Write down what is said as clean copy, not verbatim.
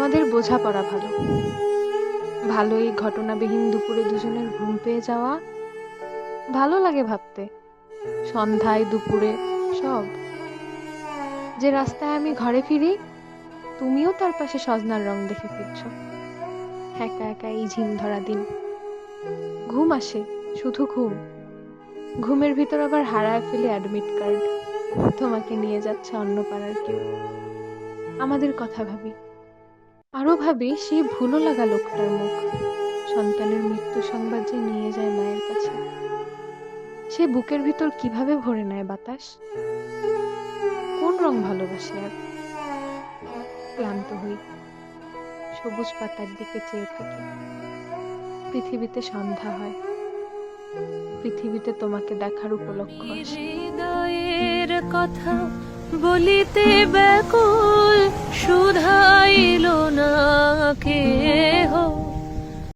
আমাদের বোঝাপড়া ভালো। ভালো এই ঘটনাবিহীন দুপুরে দুজনের ঘুম পেয়ে যাওয়া। ভালো লাগে ভাবতে, সন্ধ্যায় দুপুরে সব। যে রাস্তায় আমি ঘরে ফিরি, তুমিও তার পাশে সজনার রং দেখে ফিরছ। একা একা এই ঝিম ধরা দিন। ঘুম আসে, শুধু ঘুম। ঘুমের ভিতর আবার হারায় ফেলে অ্যাডমিট কার্ড। তোমাকে নিয়ে যাচ্ছে অন্য পাড়ার কেউ। আমাদের কথা ভাবি, আরো ভাবি সেই ভুলো লাগা লোকটার মুখ। সন্তানের মৃত্যু সংবাদ যে নিয়ে যায় মায়ের কাছে, সে বুকের ভিতর কিভাবে ভরে নেয় বাতাস। কোন রং ভালোবাসে আর। ক্লান্ত হই, সবুজ পাতার দিকে চেয়ে থাকি। পৃথিবীতে সন্ধ্যা হয়, পৃথিবীতে তোমাকে দেখার উপলক্ষ আসে। হৃদয়ের কথা বলিতে ব্যাকুল শুধাইল না কে